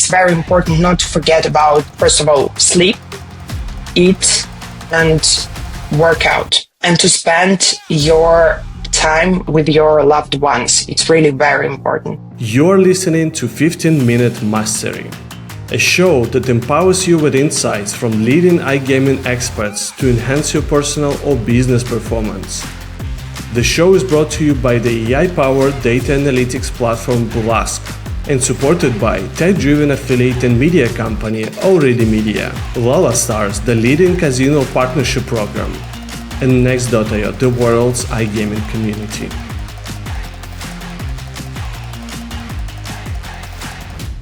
it's very important not to forget about, first of all, sleep, eat, and work out, and to spend your time with your loved ones. It's really very important. You're listening to 15-Minute Mastery, a show that empowers you with insights from leading iGaming experts to enhance your personal or business performance. The show is brought to you by the AI-powered data analytics platform Blask and supported by tech-driven affiliate and media company Already Media, Lala Stars, the leading casino partnership program, and Next.io, the world's iGaming community.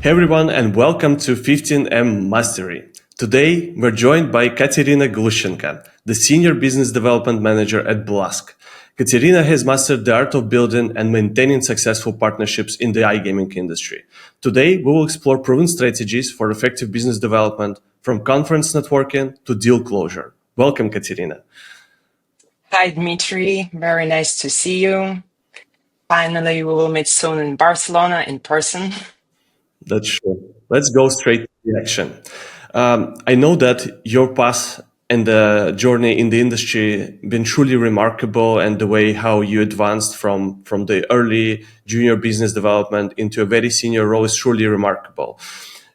Hey everyone, and welcome to 15M Mastery. Today, we're joined by Katerina Glushchenko, the Senior Business Development Manager at Blask. Katerina has mastered the art of building and maintaining successful partnerships in the iGaming industry. Today, we will explore proven strategies for effective business development, from conference networking to deal closure. Welcome, Katerina. Hi, Dmitry. Very nice to see you. Finally, we will meet soon in Barcelona in person. That's true. Let's go straight to the action. I know that your path and the journey in the industry been truly remarkable, and the way how you advanced from the early junior business development into a very senior role is truly remarkable.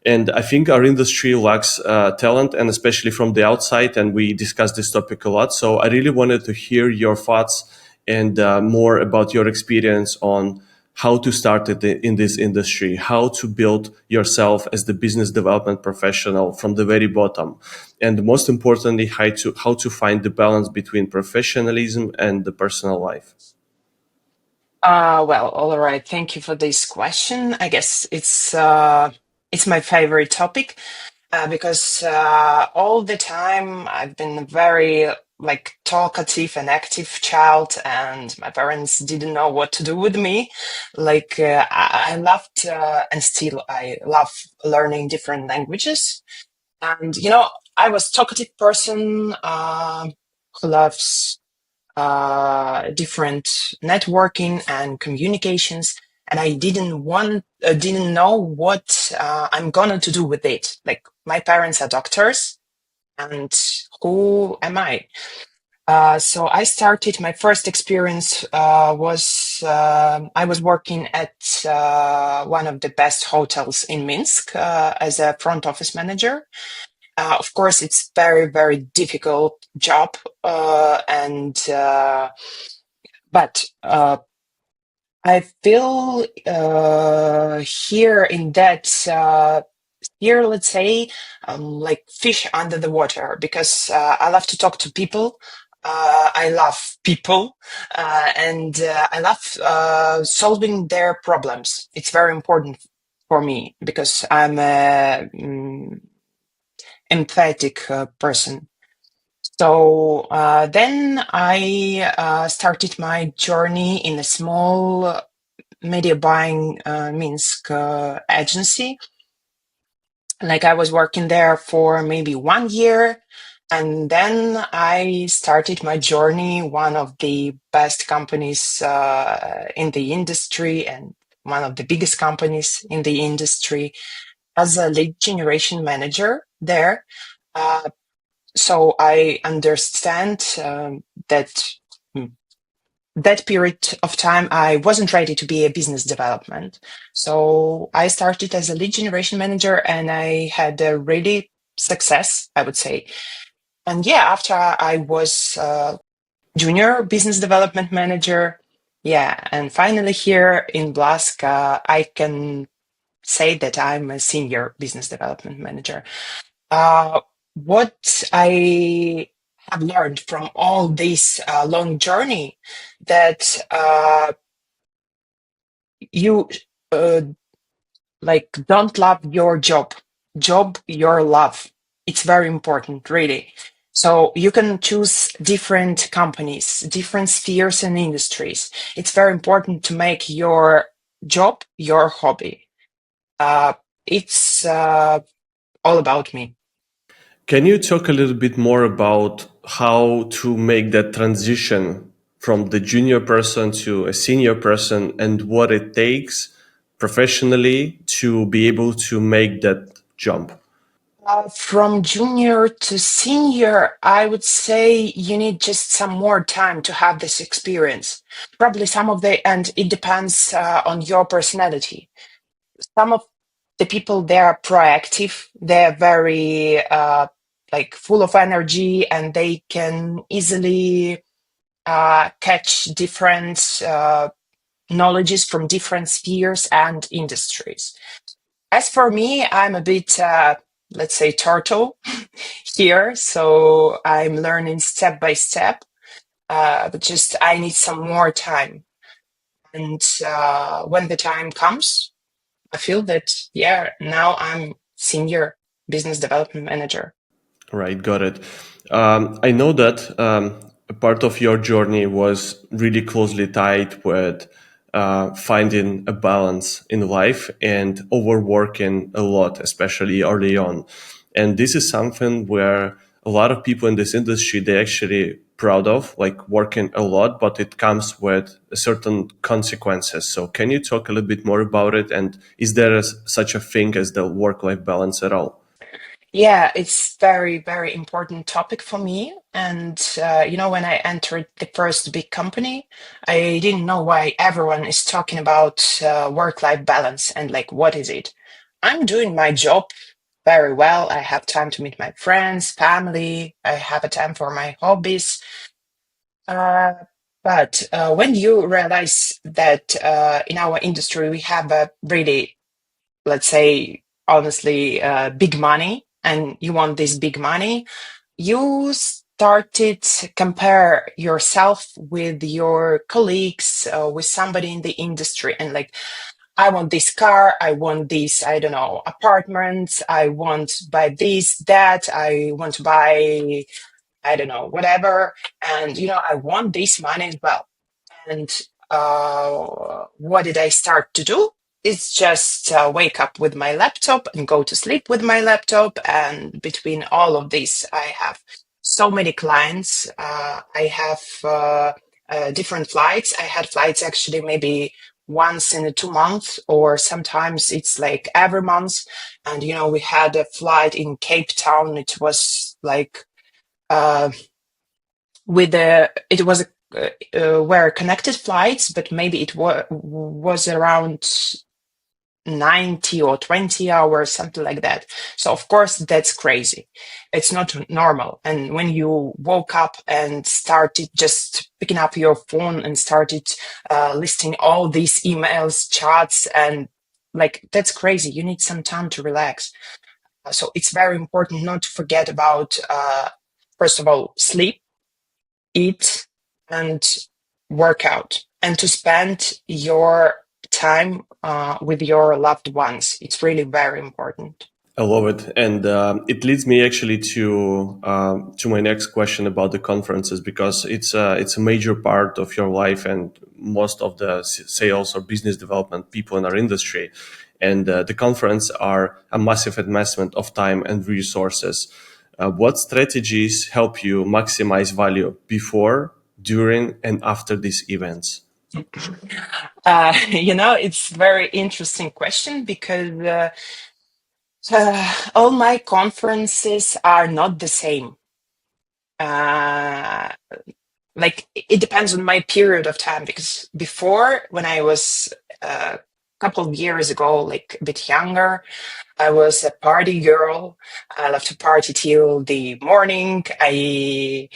And I think our industry lacks talent, and especially from the outside, and we discussed this topic a lot. So I really wanted to hear your thoughts and more about your experience on how to start in this industry, how to build yourself as the business development professional from the very bottom, and most importantly, how to find the balance between professionalism and the personal life. Well, all right. Thank you for this question. I guess it's my favorite topic because all the time I've been a very talkative and active child, and my parents didn't know what to do with me. I loved and still I love learning different languages, and I was talkative person who loves different networking and communications, and I didn't know what I'm gonna to do with it. Like, my parents are doctors, and who am I? So I started, my first experience was I was working at one of the best hotels in Minsk as a front office manager. Of course, it's very, very difficult job, but I feel here in that here, let's say, like fish under the water, because I love to talk to people. I love people, and I love solving their problems. It's very important for me because I'm a empathetic person. So then I started my journey in a small media buying Minsk agency. Like, I was working there for maybe 1 year, and then I started my journey, one of the best companies in the industry and one of the biggest companies in the industry, as a lead generation manager there. So I understand that period of time I wasn't ready to be a business development. So I started as a lead generation manager, and I had a really success, I would say. And yeah, after I was junior business development manager, and finally here in Blask, I can say that I'm a senior business development manager. What I have learned from all this long journey, that you don't love your job your love. It's very important, really. So you can choose different companies, different spheres and industries. It's very important to make your job your hobby. It's all about me. Can you talk a little bit more about how to make that transition from the junior person to a senior person, and what it takes professionally to be able to make that jump? From junior to senior, I would say you need just some more time to have this experience. Probably some of the, and it depends on your personality. Some of the people, they are proactive, they're very like full of energy, and they can easily catch different knowledges from different spheres and industries. As for me, I'm a bit, let's say, turtle here, so I'm learning step by step. But just I need some more time, and when the time comes, I feel that yeah, now I'm senior business development manager. Right, got it. I know that a part of your journey was really closely tied with finding a balance in life and overworking a lot, especially early on. And this is something where a lot of people in this industry, they actually proud of, like working a lot, but it comes with certain consequences. So can you talk a little bit more about it? And is there such a thing as the work-life balance at all? Yeah, it's very, very important topic for me. And when I entered the first big company, I didn't know why everyone is talking about work-life balance and like, what is it? I'm doing my job very well. I have time to meet my friends, family. I have a time for my hobbies. Uh, but when you realize that in our industry we have a really, let's say, honestly, big money, and you want this big money, you started to compare yourself with your colleagues, with somebody in the industry, and like, I want this car, I want this, I don't know, apartments, I want to buy this, that, I want to buy, I don't know, whatever, and I want this money as well. And what did I start to do? It's just wake up with my laptop and go to sleep with my laptop. And between all of this, I have so many clients. I have different flights. I had flights actually maybe once in a 2 months, or sometimes it's like every month. And we had a flight in Cape Town. It was like uh, it was were connected flights, but maybe it was around 90 or 20 hours, something like that. So of course that's crazy. It's not normal. And when you woke up and started just picking up your phone and started listing all these emails, chats, and like, that's crazy. You need some time to relax. So it's very important not to forget about first of all, sleep, eat, and work out, and to spend your time with your loved ones. It's really very important. I love it, and it leads me actually to my next question about the conferences, because it's a major part of your life and most of the sales or business development people in our industry, and the conference are a massive investment of time and resources. What strategies help you maximize value before, during, and after these events? It's very interesting question because all my conferences are not the same. Uh, like, it depends on my period of time, because before, when I was a couple of years ago, like a bit younger, I was a party girl. I loved to party till the morning. I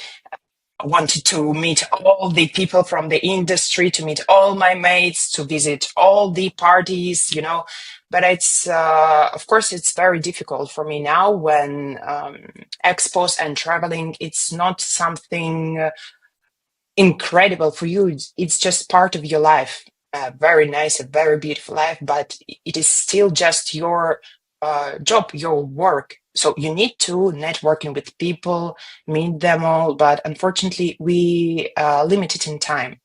wanted to meet all the people from the industry, to meet all my mates, to visit all the parties. But it's, of course, it's very difficult for me now when expos and traveling, it's not something incredible for you. It's just part of your life. Very nice, a very beautiful life, but it is still just your job, your work. So you need to networking with people, meet them all, but unfortunately, we limit it in time.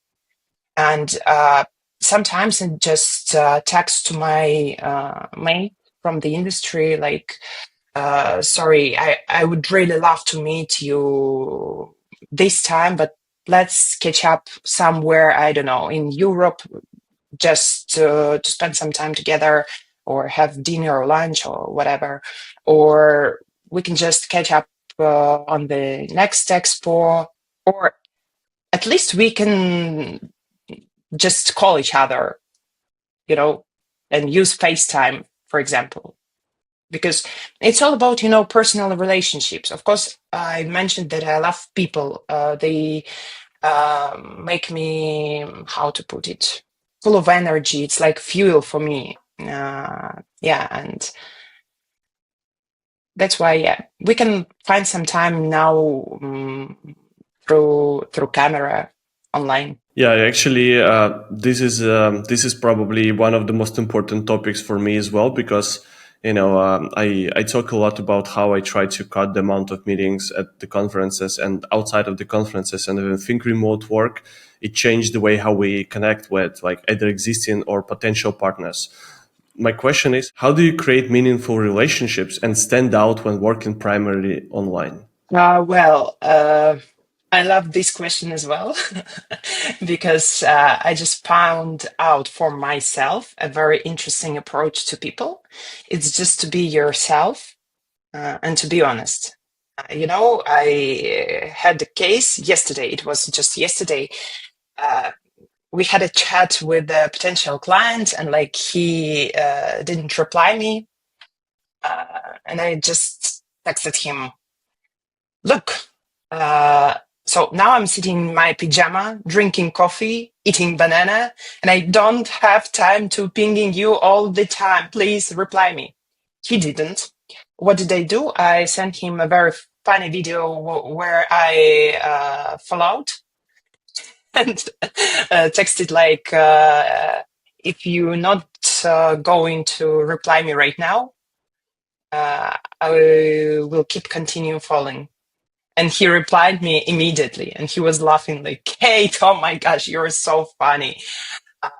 And sometimes I just text to my mate from the industry, like, sorry, I would really love to meet you this time, but let's catch up somewhere, I don't know, in Europe, just to spend some time together or have dinner or lunch or whatever, or we can just catch up on the next expo, or at least we can just call each other, you know, and use FaceTime, for example, because it's all about, personal relationships. Of course, I mentioned that I love people. They make me, how to put it, full of energy. It's like fuel for me. Yeah, and that's why, yeah, we can find some time now through camera online. Yeah, actually, this is probably one of the most important topics for me as well, because I talk a lot about how I try to cut the amount of meetings at the conferences and outside of the conferences, and I think remote work, it changed the way how we connect with like either existing or potential partners. My question is, how do you create meaningful relationships and stand out when working primarily online? Well, I love this question as well because I just found out for myself a very interesting approach to people. It's just to be yourself and to be honest. I had a case yesterday. It was just yesterday. Uh, we had a chat with a potential client, and like he didn't reply me, and I just texted him, "Look, so now I'm sitting in my pajama, drinking coffee, eating banana, and I don't have time to pinging you all the time. Please reply me." He didn't. What did I do? I sent him a very funny video where I followed and texted like, if you're not going to reply me right now, I will keep continue following. And he replied me immediately, and he was laughing like, "Kate, oh my gosh, you're so funny." Uh,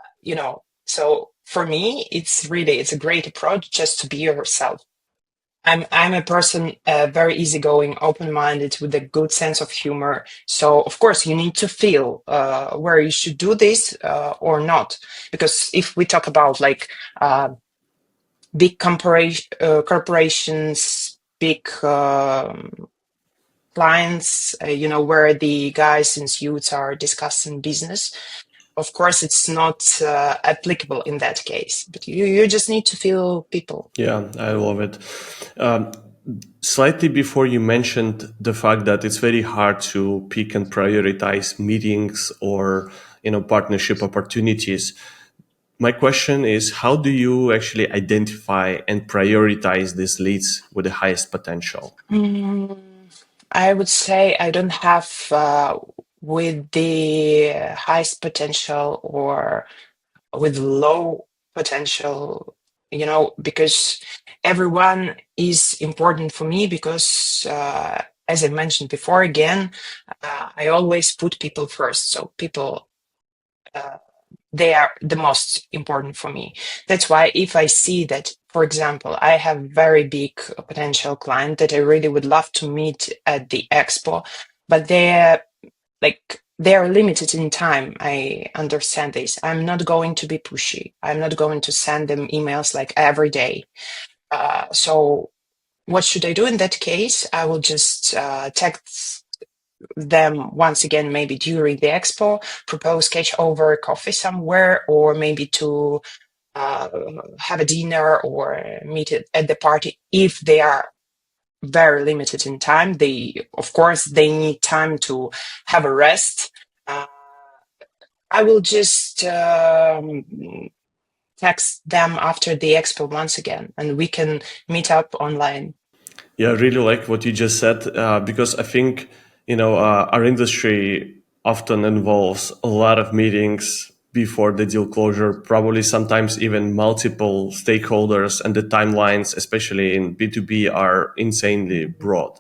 so for me, it's a great approach just to be yourself. I'm a person very easygoing, open-minded, with a good sense of humor. So of course you need to feel where you should do this or not, because if we talk about like big corporations, big clients, where the guys in suits are discussing business, of course it's not applicable in that case. But you just need to feel people. Yeah, I love it. Um, Slightly before, you mentioned the fact that it's very hard to pick and prioritize meetings or partnership opportunities. My question is, how do you actually identify and prioritize these leads with the highest potential? Mm, I would say I don't have with the highest potential or with low potential, because everyone is important for me because, as I mentioned before, again, I always put people first. So people, uh, they are the most important for me. That's why if I see that, for example, I have very big potential client that I really would love to meet at the expo, but they're limited in time. I understand this. I'm not going to be pushy. I'm not going to send them emails like every day. So what should I do in that case? I will just text them once again, maybe during the expo, propose catch over coffee somewhere, or maybe to uh, have a dinner or meet at the party if they are very limited in time. Of course, they need time to have a rest. Uh, I will just text them after the expo once again, and we can meet up online. Yeah, I really like what you just said, because I think our industry often involves a lot of meetings before the deal closure, probably sometimes even multiple stakeholders, and the timelines, especially in B2B, are insanely broad.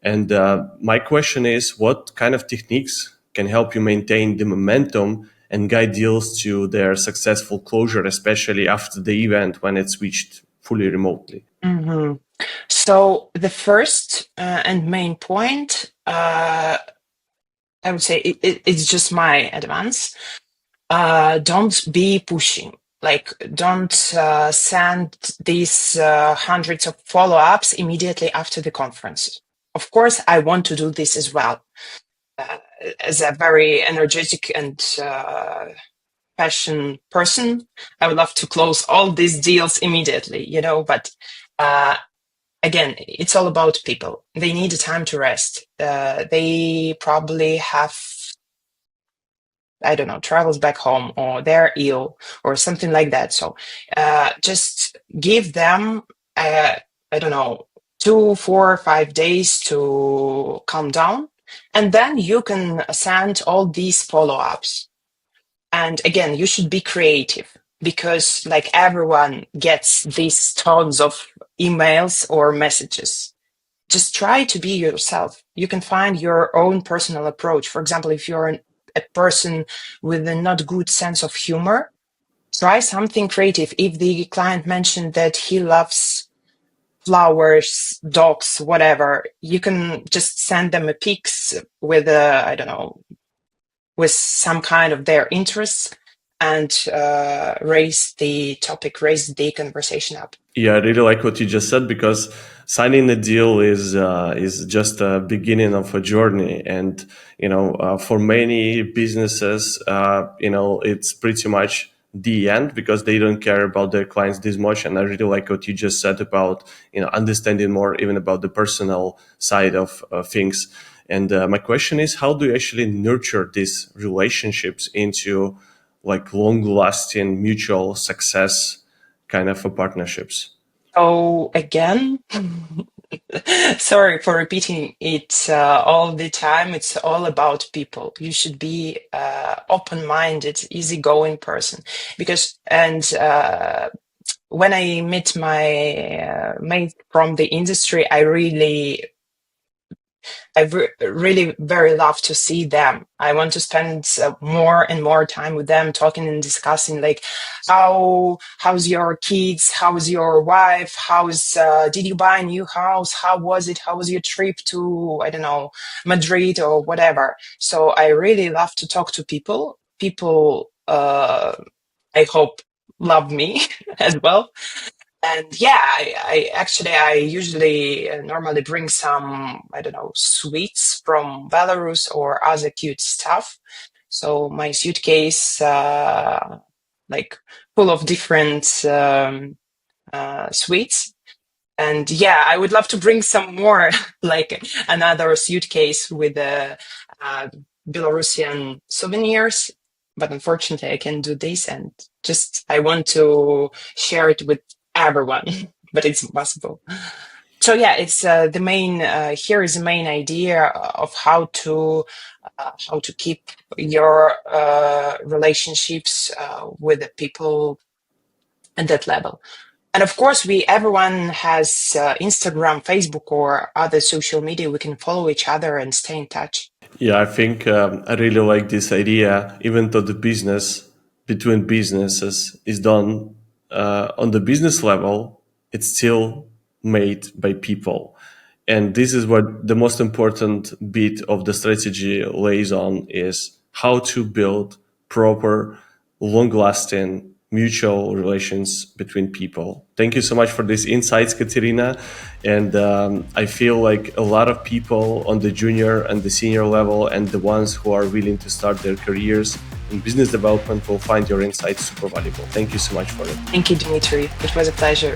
And my question is, what kind of techniques can help you maintain the momentum and guide deals to their successful closure, especially after the event when it's switched fully remotely? Mhm. So the first and main point, I would say it's just my advice. don't be pushing. Like, don't send these hundreds of follow-ups immediately after the conference. Of course, I want to do this as well. As a very energetic and passion person, I would love to close all these deals immediately, but again, it's all about people. They need a time to rest. They probably have, I don't know, travels back home, or they're ill or something like that. So just give them, I don't know, 2, 4, 5 days to calm down. And then you can send all these follow-ups. And again, you should be creative, because like everyone gets these tons of emails or messages. Just try to be yourself. You can find your own personal approach. For example, if you're a person with a not good sense of humor, try something creative. If the client mentioned that he loves flowers, dogs, whatever, you can just send them a pics with I don't know, with some kind of their interests, and raise the topic, raise the conversation up. Yeah, I really like what you just said, because signing a deal is just a beginning of a journey, and for many businesses, it's pretty much the end, because they don't care about their clients this much. And I really like what you just said about understanding more even about the personal side of things. And my question is, how do you actually nurture these relationships into like long-lasting mutual success kind of partnerships? So again, sorry for repeating it all the time. It's all about people. You should be open-minded, easygoing person, because when I meet my mate from the industry, really very love to see them. I want to spend more and more time with them, talking and discussing, like, how's your kids, how's your wife, did you buy a new house, how was it, how was your trip to, I don't know, Madrid or whatever. So I really love to talk to people. I hope, love me as well. And yeah, I usually normally bring some, I don't know, sweets from Belarus or other cute stuff. So my suitcase, like, full of different sweets. And yeah, I would love to bring some more, like another suitcase with Belarusian souvenirs. But unfortunately, I can't do this, and just I want to share it with everyone, but it's impossible. So yeah, it's the main. Here is the main idea of how to keep your relationships with the people at that level. And of course, everyone has Instagram, Facebook, or other social media. We can follow each other and stay in touch. Yeah, I think I really like this idea. Even though the business between businesses is done on the business level, it's still made by people. And this is what the most important bit of the strategy lays on, is how to build proper, long-lasting mutual relations between people. Thank you so much for these insights, Katerina. And I feel like a lot of people on the junior and the senior level, and the ones who are willing to start their careers in business development, will find your insights super valuable. Thank you so much for it. Thank you, Dimitri. It was a pleasure.